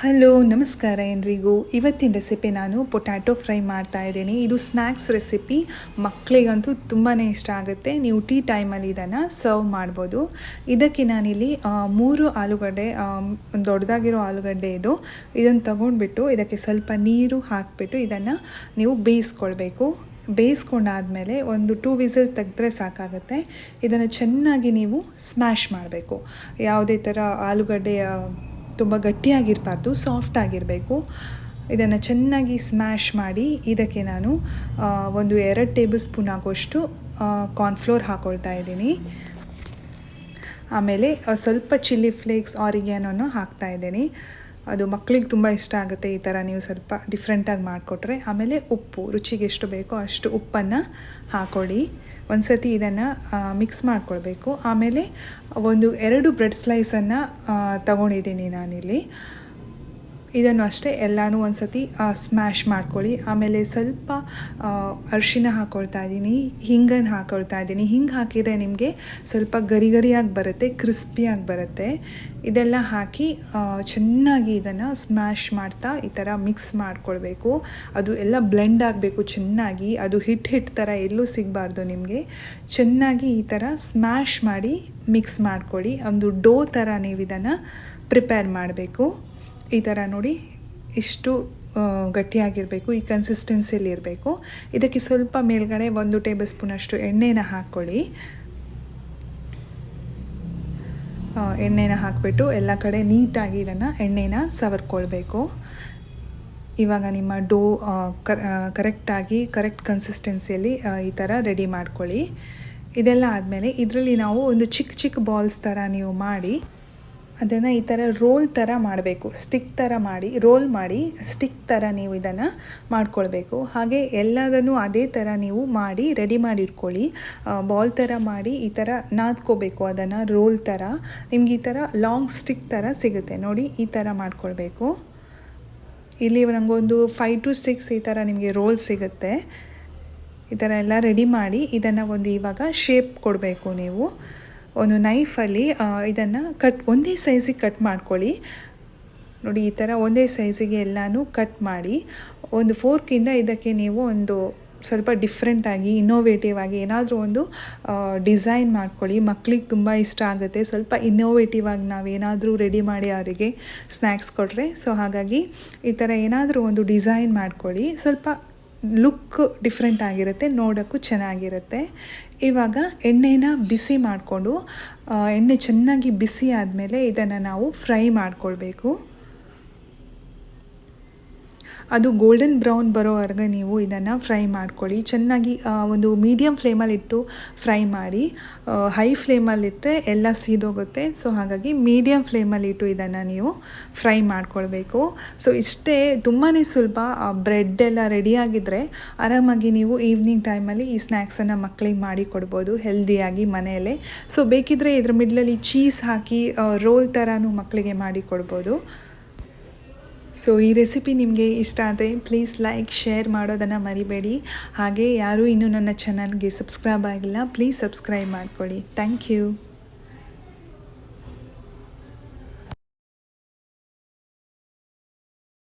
Hello ನಮಸ್ಕಾರ ಎಲ್ರಿಗೂ. ಇವತ್ತಿನ ರೆಸಿಪಿ ನಾನು ಪೊಟ್ಯಾಟೊ ಫ್ರೈ ಮಾಡ್ತಾ ಇದ್ದೀನಿ. ಇದು ಸ್ನ್ಯಾಕ್ಸ್ ರೆಸಿಪಿ, ಮಕ್ಕಳಿಗಂತೂ ತುಂಬಾ ಇಷ್ಟ ಆಗುತ್ತೆ. ನೀವು ಟೀ ಟೈಮಲ್ಲಿ ಇದನ್ನು ಸರ್ವ್ ಮಾಡ್ಬೋದು. ಇದಕ್ಕೆ ನಾನಿಲ್ಲಿ 3 ಆಲೂಗಡ್ಡೆ, ದೊಡ್ಡದಾಗಿರೋ ಆಲೂಗಡ್ಡೆ ಇದನ್ನು ತಗೊಂಡ್ಬಿಟ್ಟು ಇದಕ್ಕೆ ಸ್ವಲ್ಪ ನೀರು ಹಾಕಿಬಿಟ್ಟು ಇದನ್ನು ನೀವು ಬೇಯಿಸ್ಕೊಳ್ಬೇಕು. ಬೇಯಿಸ್ಕೊಂಡಾದಮೇಲೆ ಒಂದು 2 ವಿಸಿಲ್ ತೆಗೆದ್ರೆ ಸಾಕಾಗುತ್ತೆ. ಇದನ್ನು ಚೆನ್ನಾಗಿ ನೀವು ಸ್ಮ್ಯಾಶ್ ಮಾಡಬೇಕು. ಯಾವುದೇ ಥರ ಆಲೂಗಡ್ಡೆಯ ತುಂಬ ಗಟ್ಟಿಯಾಗಿರಬಾರ್ದು, ಸಾಫ್ಟ್ ಆಗಿರಬೇಕು. ಇದನ್ನು ಚೆನ್ನಾಗಿ ಸ್ಮ್ಯಾಶ್ ಮಾಡಿ ಇದಕ್ಕೆ ನಾನು ಒಂದು 2 ಟೇಬಲ್ ಸ್ಪೂನ್ ಆಗೋಷ್ಟು ಕಾರ್ನ್ಫ್ಲೋರ್ ಹಾಕ್ಕೊಳ್ತಾ ಇದ್ದೀನಿ. ಆಮೇಲೆ ಸ್ವಲ್ಪ ಚಿಲ್ಲಿ ಫ್ಲೇಕ್ಸ್, ಆರಿಗ್ಯಾನೋನ ಹಾಕ್ತಾ ಇದ್ದೀನಿ. ಅದು ಮಕ್ಕಳಿಗೆ ತುಂಬ ಇಷ್ಟ ಆಗುತ್ತೆ ಈ ಥರ ನೀವು ಸ್ವಲ್ಪ ಡಿಫ್ರೆಂಟಾಗಿ ಮಾಡಿಕೊಟ್ರೆ. ಆಮೇಲೆ ಉಪ್ಪು, ರುಚಿಗೆ ಎಷ್ಟು ಬೇಕೋ ಅಷ್ಟು ಉಪ್ಪನ್ನು ಹಾಕ್ಕೊಳ್ಳಿ. ಒಂದು ಸತಿ ಇದನ್ನು ಮಿಕ್ಸ್ ಮಾಡ್ಕೊಳ್ಬೇಕು. ಆಮೇಲೆ ಒಂದು 2 ಬ್ರೆಡ್ ಸ್ಲೈಸನ್ನು ತಗೊಂಡಿದ್ದೀನಿ ನಾನಿಲ್ಲಿ. ಇದನ್ನು ಅಷ್ಟೇ ಎಲ್ಲನೂ ಒಂದು ಸತಿ ಸ್ಮ್ಯಾಶ್ ಮಾಡ್ಕೊಳ್ಳಿ. ಆಮೇಲೆ ಸ್ವಲ್ಪ ಅರಿಶಿನ ಹಾಕ್ಕೊಳ್ತಾ ಇದ್ದೀನಿ, ಹಿಂಗನ್ನು ಹಾಕ್ಕೊಳ್ತಾ ಇದ್ದೀನಿ. ಹಿಂಗೆ ಹಾಕಿದರೆ ನಿಮಗೆ ಸ್ವಲ್ಪ ಗರಿಯಾಗಿ ಬರುತ್ತೆ, ಕ್ರಿಸ್ಪಿಯಾಗಿ ಬರುತ್ತೆ. ಇದೆಲ್ಲ ಹಾಕಿ ಚೆನ್ನಾಗಿ ಇದನ್ನು ಸ್ಮ್ಯಾಶ್ ಮಾಡ್ತಾ ಈ ಥರ ಮಿಕ್ಸ್ ಮಾಡ್ಕೊಳ್ಬೇಕು. ಅದು ಎಲ್ಲ ಬ್ಲೆಂಡ್ ಆಗಬೇಕು ಚೆನ್ನಾಗಿ. ಅದು ಹಿಟ್ಟು ಥರ ಎಲ್ಲೂ ಸಿಗಬಾರ್ದು ನಿಮಗೆ. ಚೆನ್ನಾಗಿ ಈ ಥರ ಸ್ಮ್ಯಾಶ್ ಮಾಡಿ ಮಿಕ್ಸ್ ಮಾಡ್ಕೊಳ್ಳಿ. ಒಂದು ಡೋ ಥರ ನೀವು ಇದನ್ನು ಪ್ರಿಪೇರ್ ಮಾಡಬೇಕು. ಈ ಥರ ನೋಡಿ, ಇಷ್ಟು ಗಟ್ಟಿಯಾಗಿರಬೇಕು, ಈ ಕನ್ಸಿಸ್ಟೆನ್ಸಿಯಲ್ಲಿ ಇರಬೇಕು. ಇದಕ್ಕೆ ಸ್ವಲ್ಪ ಮೇಲ್ಗಡೆ 1 ಟೇಬಲ್ ಸ್ಪೂನಷ್ಟು ಎಣ್ಣೆನ ಹಾಕ್ಕೊಳ್ಳಿ. ಎಣ್ಣೆನ ಹಾಕಿಬಿಟ್ಟು ಎಲ್ಲ ಕಡೆ ನೀಟಾಗಿ ಇದನ್ನು ಎಣ್ಣೆನ ಸವರ್ಕೊಳ್ಬೇಕು. ಇವಾಗ ನಿಮ್ಮ ಡೋ ಕರೆಕ್ಟಾಗಿ ಕರೆಕ್ಟ್ ಕನ್ಸಿಸ್ಟೆನ್ಸಿಯಲ್ಲಿ ಈ ಥರ ರೆಡಿ ಮಾಡ್ಕೊಳ್ಳಿ. ಇದೆಲ್ಲ ಆದಮೇಲೆ ಇದರಲ್ಲಿ ನಾವು ಒಂದು ಚಿಕ್ಕ ಬಾಲ್ಸ್ ಥರ ನೀವು ಮಾಡಿ ಅದನ್ನು ಈ ಥರ ರೋಲ್ ಥರ ಮಾಡಬೇಕು. ಸ್ಟಿಕ್ ಥರ ಮಾಡಿ, ರೋಲ್ ಮಾಡಿ ಸ್ಟಿಕ್ ಥರ ನೀವು ಇದನ್ನು ಮಾಡ್ಕೊಳ್ಬೇಕು. ಹಾಗೆ ಎಲ್ಲದನ್ನು ಅದೇ ಥರ ನೀವು ಮಾಡಿ ರೆಡಿ ಮಾಡಿ ಇಟ್ಕೊಳ್ಳಿ. ಬಾಲ್ ಥರ ಮಾಡಿ ಈ ಥರ ನಾದ್ಕೋಬೇಕು ಅದನ್ನು ರೋಲ್ ಥರ. ನಿಮ್ಗೆ ಈ ಥರ ಲಾಂಗ್ ಸ್ಟಿಕ್ ಥರ ಸಿಗುತ್ತೆ ನೋಡಿ, ಈ ಥರ ಮಾಡ್ಕೊಳ್ಬೇಕು. ಇಲ್ಲಿ ನನಗೊಂದು 5 to 6 ಈ ಥರ ನಿಮಗೆ ರೋಲ್ ಸಿಗುತ್ತೆ. ಈ ಥರ ಎಲ್ಲ ರೆಡಿ ಮಾಡಿ ಇದನ್ನು ಒಂದು ಇವಾಗ ಶೇಪ್ ಕೊಡಬೇಕು ನೀವು. ಒಂದು ನೈಫಲ್ಲಿ ಇದನ್ನು ಒಂದೇ ಸೈಜಿಗೆ ಕಟ್ ಮಾಡ್ಕೊಳ್ಳಿ. ನೋಡಿ, ಈ ಥರ ಒಂದೇ ಸೈಜಿಗೆ ಎಲ್ಲನೂ ಕಟ್ ಮಾಡಿ ಒಂದು ಫೋರ್ಕಿಂದ ಇದಕ್ಕೆ ನೀವು ಒಂದು ಸ್ವಲ್ಪ ಡಿಫ್ರೆಂಟಾಗಿ ಇನ್ನೋವೇಟಿವ್ ಆಗಿ ಏನಾದರೂ ಒಂದು ಡಿಸೈನ್ ಮಾಡ್ಕೊಳ್ಳಿ. ಮಕ್ಕಳಿಗೆ ತುಂಬ ಇಷ್ಟ ಆಗುತ್ತೆ. ಸ್ವಲ್ಪ ಇನ್ನೋವೇಟಿವ್ ಆಗಿ ನಾವೇನಾದರೂ ರೆಡಿ ಮಾಡಿ ಅವರಿಗೆ ಸ್ನ್ಯಾಕ್ಸ್ ಕೊಟ್ಟರೆ. ಸೊ ಹಾಗಾಗಿ ಈ ಥರ ಏನಾದರೂ ಒಂದು ಡಿಸೈನ್ ಮಾಡ್ಕೊಳ್ಳಿ. ಸ್ವಲ್ಪ ಲುಕ್ ಡಿಫ್ರೆಂಟ್ ಆಗಿರುತ್ತೆ, ನೋಡೋಕ್ಕೂ ಚೆನ್ನಾಗಿರುತ್ತೆ. ಇವಾಗ ಎಣ್ಣೆನ ಬಿಸಿ ಮಾಡಿಕೊಂಡು, ಎಣ್ಣೆ ಚೆನ್ನಾಗಿ ಬಿಸಿ ಆದಮೇಲೆ ಇದನ್ನು ನಾವು ಫ್ರೈ ಮಾಡ್ಕೊಳ್ಬೇಕು. ಅದು ಗೋಲ್ಡನ್ ಬ್ರೌನ್ ಬರೋವರೆಗೆ ನೀವು ಇದನ್ನು ಫ್ರೈ ಮಾಡ್ಕೊಳ್ಳಿ. ಚೆನ್ನಾಗಿ ಒಂದು ಮೀಡಿಯಮ್ ಫ್ಲೇಮಲ್ಲಿಟ್ಟು ಫ್ರೈ ಮಾಡಿ. ಹೈ ಫ್ಲೇಮಲ್ಲಿಟ್ಟರೆ ಎಲ್ಲ ಸೀದೋಗುತ್ತೆ. ಸೊ ಹಾಗಾಗಿ ಮೀಡಿಯಮ್ ಫ್ಲೇಮಲ್ಲಿಟ್ಟು ಇದನ್ನು ನೀವು ಫ್ರೈ ಮಾಡ್ಕೊಳ್ಬೇಕು. ಸೊ ಇಷ್ಟೇ, ತುಂಬಾ ಸುಲಭ. ಬ್ರೆಡ್ ಎಲ್ಲ ರೆಡಿಯಾಗಿದ್ದರೆ ಆರಾಮಾಗಿ ನೀವು ಈವ್ನಿಂಗ್ ಟೈಮಲ್ಲಿ ಈ ಸ್ನ್ಯಾಕ್ಸನ್ನು ಮಕ್ಕಳಿಗೆ ಮಾಡಿ ಕೊಡ್ಬೋದು ಹೆಲ್ದಿಯಾಗಿ ಮನೆಯಲ್ಲೇ. ಸೊ ಬೇಕಿದ್ದರೆ ಇದ್ರ ಮಿಡ್ಲಲ್ಲಿ ಚೀಸ್ ಹಾಕಿ ರೋಲ್ ಥರನೂ ಮಕ್ಕಳಿಗೆ ಮಾಡಿ ಕೊಡ್ಬೋದು. ಸೊ ಈ ರೆಸಿಪಿ ನಿಮಗೆ ಇಷ್ಟ ಆದರೆ ಪ್ಲೀಸ್ ಲೈಕ್, ಶೇರ್ ಮಾಡೋದನ್ನು ಮರಿಬೇಡಿ. ಹಾಗೆ ಯಾರೂ ಇನ್ನೂ ನನ್ನ ಚಾನಲ್ಗೆ ಸಬ್ಸ್ಕ್ರೈಬ್ ಆಗಿಲ್ಲ, ಪ್ಲೀಸ್ ಸಬ್ಸ್ಕ್ರೈಬ್ ಮಾಡ್ಕೊಳ್ಳಿ. Thank you.